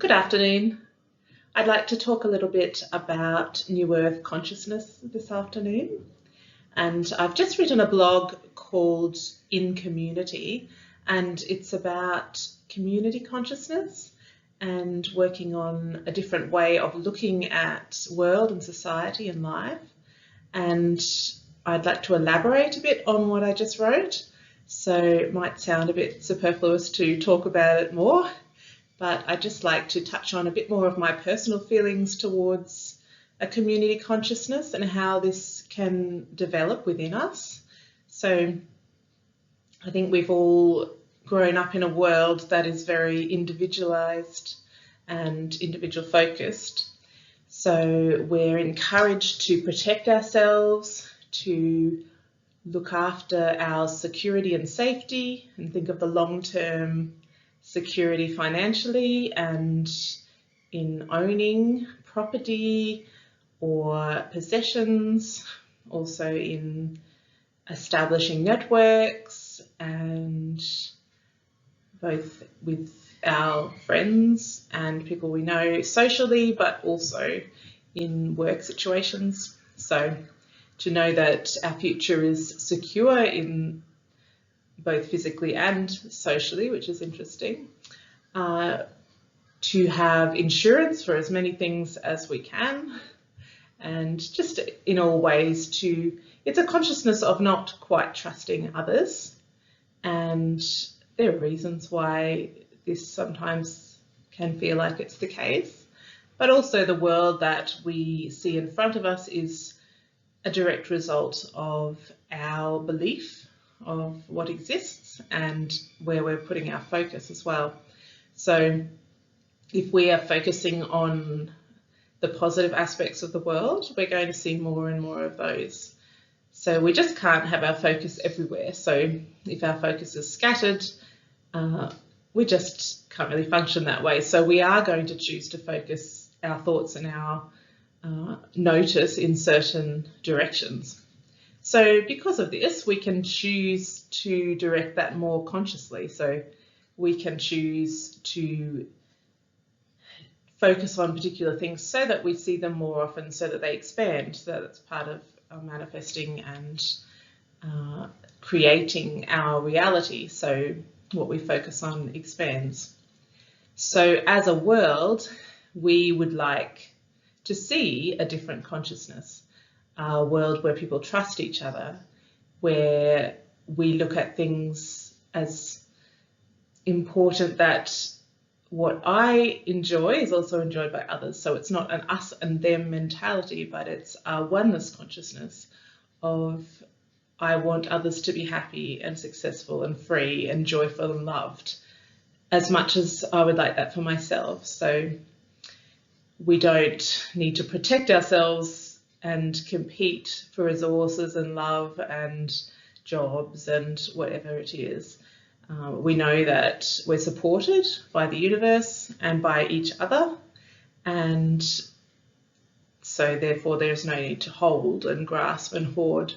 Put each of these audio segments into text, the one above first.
Good afternoon. I'd like to talk a little bit about New Earth consciousness this afternoon. And I've just written a blog called In Community, and it's about community consciousness and working on a different way of looking at world and society and life. And I'd like to elaborate a bit on what I just wrote. So it might sound a bit superfluous to talk about it more, but I'd just like to touch on a bit more of my personal feelings towards a community consciousness and how this can develop within us. So I think we've all grown up in a world that is very individualized and individual focused. So we're encouraged to protect ourselves, to look after our security and safety, and think of the long-term security financially and in owning property or possessions, also in establishing networks and both with our friends and people we know socially, but also in work situations. So to know that our future is secure in both physically and socially, which is interesting. To have insurance for as many things as we can, and just in all ways it's a consciousness of not quite trusting others. And there are reasons why this sometimes can feel like it's the case, but also the world that we see in front of us is a direct result of our belief of what exists and where we're putting our focus as well. So if we are focusing on the positive aspects of the world, we're going to see more and more of those. So we just can't have our focus everywhere. So if our focus is scattered, we just can't really function that way. So we are going to choose to focus our thoughts and our notice in certain directions. So because of this, we can choose to direct that more consciously. So we can choose to focus on particular things so that we see them more often, so that they expand. So that's part of manifesting and creating our reality. So what we focus on expands. So as a world, we would like to see a different consciousness. A world where people trust each other, where we look at things as important that what I enjoy is also enjoyed by others. So it's not an us and them mentality, but it's a oneness consciousness of I want others to be happy and successful and free and joyful and loved as much as I would like that for myself. So we don't need to protect ourselves and compete for resources and love and jobs and whatever it is. We know that we're supported by the universe and by each other, and so therefore there's no need to hold and grasp and hoard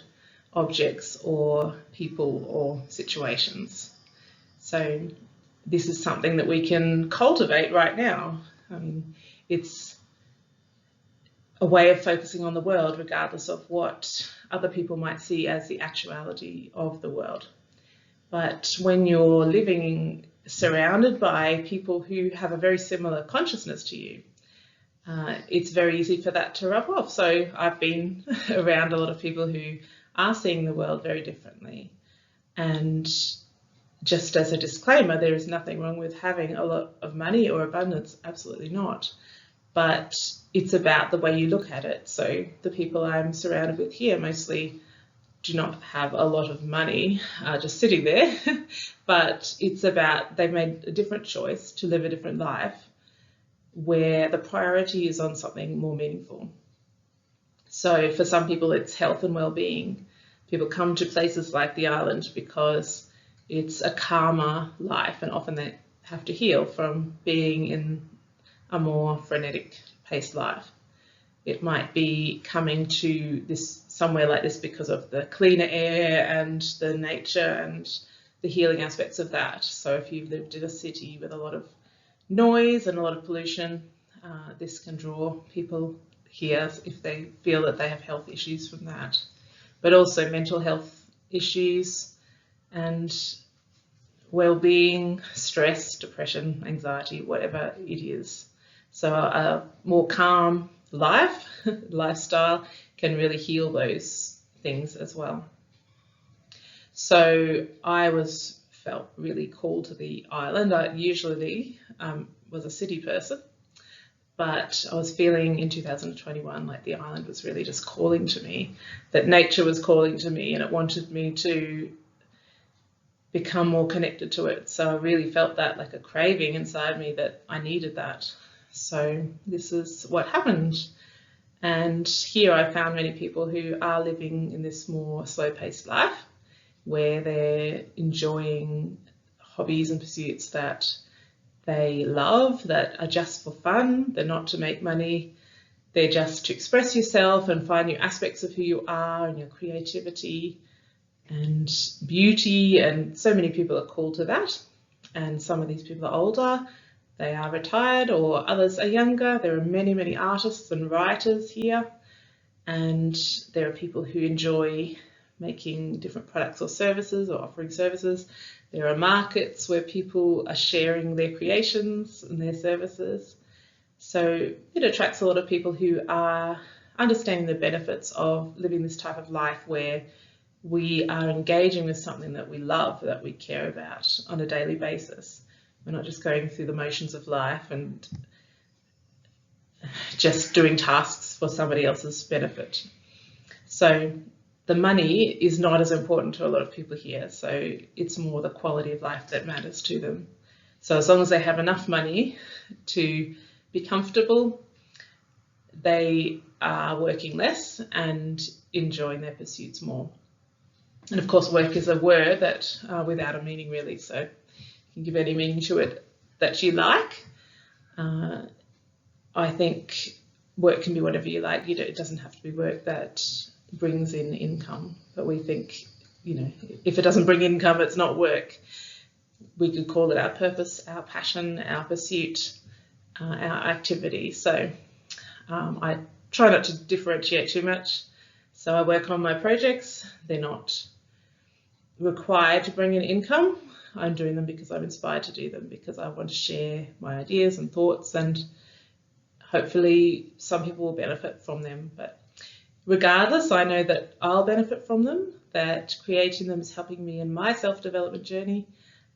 objects or people or situations. So this is something that we can cultivate right now. It's a way of focusing on the world regardless of what other people might see as the actuality of the world. But when you're living surrounded by people who have a very similar consciousness to you, it's very easy for that to rub off. So I've been around a lot of people who are seeing the world very differently. And just as a disclaimer, there is nothing wrong with having a lot of money or abundance, absolutely not. But it's about the way you look at it. So the people I'm surrounded with here mostly do not have a lot of money just sitting there, but it's about they've made a different choice to live a different life where the priority is on something more meaningful. So for some people it's health and well-being. People come to places like the island because it's a calmer life, and often they have to heal from being in a more frenetic paced life. It might be coming to somewhere like this because of the cleaner air and the nature and the healing aspects of that. So if you've lived in a city with a lot of noise and a lot of pollution. This can draw people here if they feel that they have health issues from that, but also mental health issues and well-being, stress, depression, anxiety, whatever it is. So a more calm lifestyle can really heal those things as well. So I felt really called to the island. I usually was a city person, but I was feeling in 2021 like the island was really just calling to me, that nature was calling to me, and it wanted me to become more connected to it. So I really felt that, like a craving inside me, that I needed that. So this is what happened. And here I found many people who are living in this more slow-paced life, where they're enjoying hobbies and pursuits that they love, that are just for fun. They're not to make money. They're just to express yourself and find new aspects of who you are and your creativity and beauty. And so many people are called to that. And some of these people are older. They are retired, or others are younger. There are many, many artists and writers here. And there are people who enjoy making different products or services, or offering services. There are markets where people are sharing their creations and their services. So it attracts a lot of people who are understanding the benefits of living this type of life, where we are engaging with something that we love, that we care about on a daily basis. We're not just going through the motions of life and just doing tasks for somebody else's benefit. So the money is not as important to a lot of people here. So it's more the quality of life that matters to them. So as long as they have enough money to be comfortable, they are working less and enjoying their pursuits more. And of course, work is a word that without a meaning really. So you can give any meaning to it that you like. I think work can be whatever you like. It doesn't have to be work that brings in income, but we think, if it doesn't bring income, it's not work. We could call it our purpose, our passion, our pursuit, our activity. So I try not to differentiate too much. So I work on my projects. They're not required to bring in income. I'm doing them because I'm inspired to do them, because I want to share my ideas and thoughts, and hopefully some people will benefit from them. But regardless, I know that I'll benefit from them, that creating them is helping me in my self-development journey,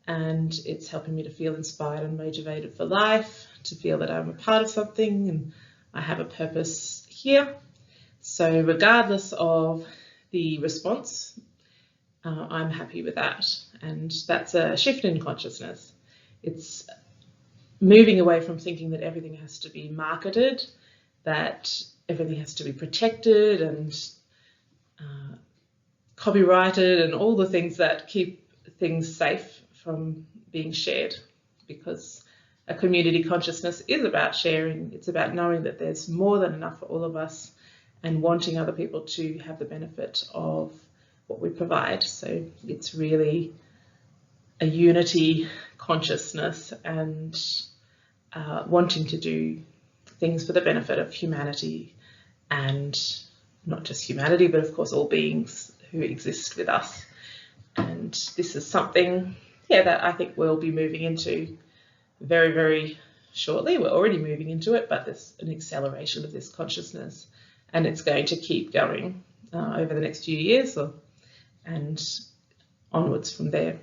and it's helping me to feel inspired and motivated for life, to feel that I'm a part of something and I have a purpose here. So regardless of the response, I'm happy with that. And that's a shift in consciousness. It's moving away from thinking that everything has to be marketed, that everything has to be protected and copyrighted, and all the things that keep things safe from being shared. Because a community consciousness is about sharing. It's about knowing that there's more than enough for all of us, and wanting other people to have the benefit of what we provide. So it's really a unity consciousness, and wanting to do things for the benefit of humanity, and not just humanity, but of course all beings who exist with us. And this is something, that I think we'll be moving into very, very shortly. We're already moving into it, but there's an acceleration of this consciousness, and it's going to keep going over the next few years and onwards from there.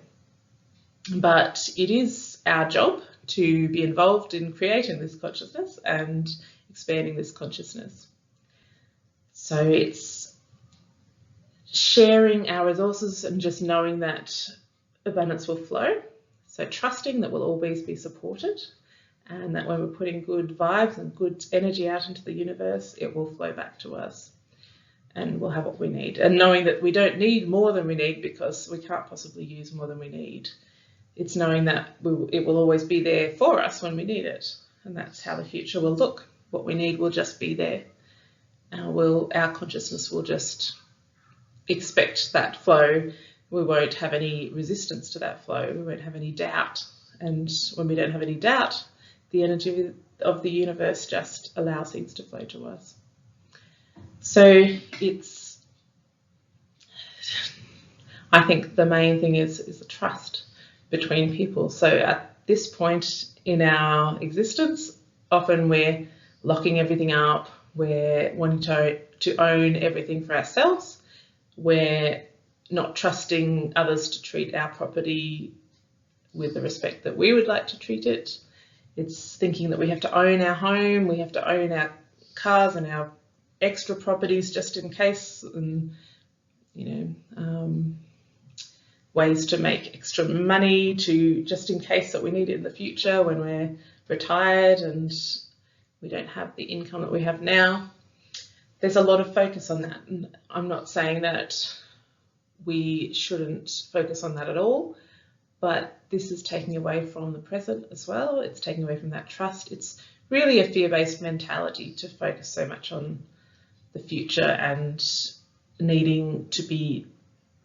But it is our job to be involved in creating this consciousness and expanding this consciousness. So it's sharing our resources and just knowing that abundance will flow. So trusting that we'll always be supported, and that when we're putting good vibes and good energy out into the universe, it will flow back to us and we'll have what we need. And knowing that we don't need more than we need, because we can't possibly use more than we need. It's knowing that it will always be there for us when we need it. And that's how the future will look. What we need will just be there. Our consciousness will just expect that flow. We won't have any resistance to that flow. We won't have any doubt. And when we don't have any doubt, the energy of the universe just allows things to flow to us. So I think the main thing is the trust between people. So at this point in our existence, often we're locking everything up, we're wanting to own everything for ourselves, we're not trusting others to treat our property with the respect that we would like to treat it. It's thinking that we have to own our home, we have to own our cars and our extra properties just in case, and ways to make extra money just in case that we need it in the future when we're retired and we don't have the income that we have now. There's a lot of focus on that, and I'm not saying that we shouldn't focus on that at all, but this is taking away from the present as well. It's taking away from that trust. It's really a fear-based mentality to focus so much on the future and needing to be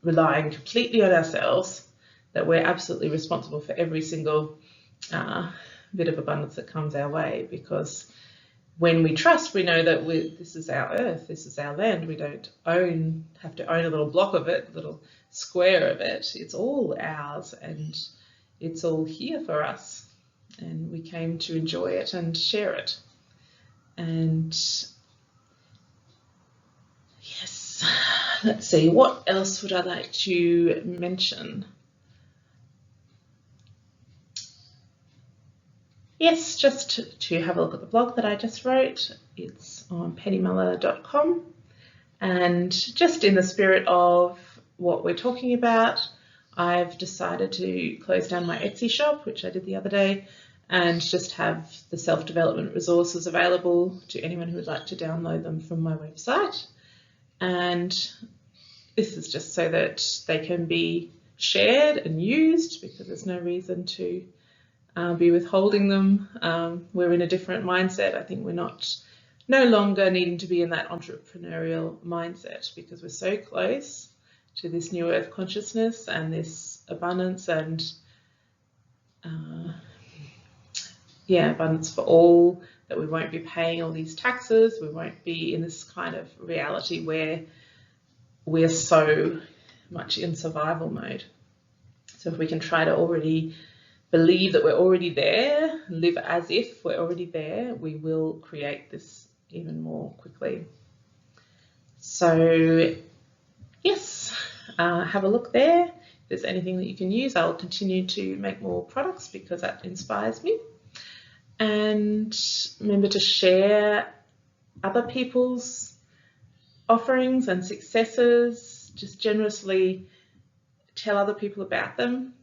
relying completely on ourselves, that we're absolutely responsible for every single bit of abundance that comes our way. Because when we trust, we know that this is our earth, this is our land. We don't have to own a little block of it, a little square of it. It's all ours and it's all here for us. And we came to enjoy it and share it. And yes, let's see, what else would I like to mention? Yes, just to have a look at the blog that I just wrote. It's on pennymuller.com. And just in the spirit of what we're talking about, I've decided to close down my Etsy shop, which I did the other day, and just have the self-development resources available to anyone who would like to download them from my website. And this is just so that they can be shared and used, because there's no reason to be withholding them. We're in a different mindset. I think we're no longer needing to be in that entrepreneurial mindset, because we're so close to this new earth consciousness and this abundance and abundance for all, that we won't be paying all these taxes. We won't be in this kind of reality where we're so much in survival mode. So if we can try to already believe that we're already there, live as if we're already there, we will create this even more quickly. So yes, have a look there. If there's anything that you can use, I'll continue to make more products because that inspires me. And remember to share other people's offerings and successes. Just generously tell other people about them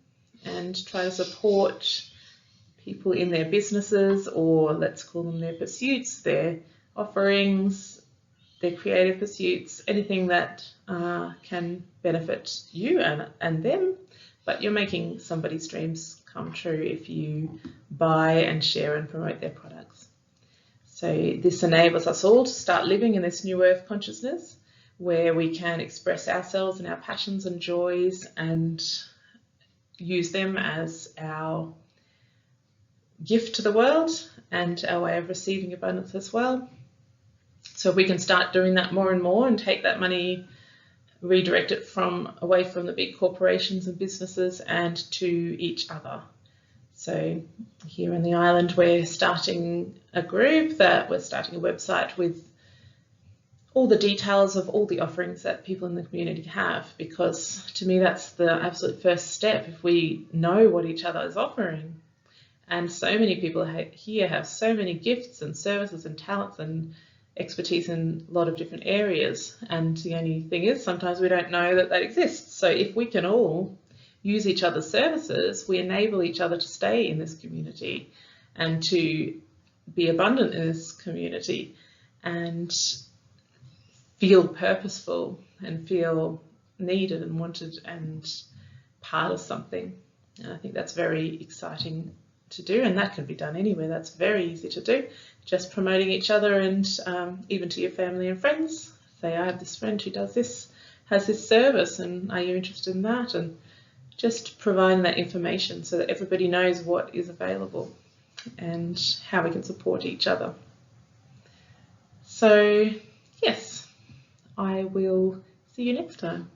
and try to support people in their businesses, or let's call them their pursuits, their offerings, their creative pursuits, anything that can benefit you and them. But you're making somebody's dreams come true if you buy and share and promote their products. So this enables us all to start living in this new earth consciousness where we can express ourselves and our passions and joys and use them as our gift to the world and our way of receiving abundance as well. So if we can start doing that more and more and take that money, redirect it away from the big corporations and businesses and to each other. So here in the island, we're starting a group, we're starting a website with all the details of all the offerings that people in the community have, because to me that's the absolute first step. If we know what each other is offering, and so many people here have so many gifts and services and talents and expertise in a lot of different areas, and the only thing is sometimes we don't know that exists. So if we can all use each other's services, we enable each other to stay in this community and to be abundant in this community and feel purposeful and feel needed and wanted and part of something. And I think that's very exciting to do, and that can be done anywhere. That's very easy to do. Just promoting each other, and even to your family and friends. Say, I have this friend who does this, has this service, and are you interested in that? And just providing that information so that everybody knows what is available. and how we can support each other. So yes, I will see you next time.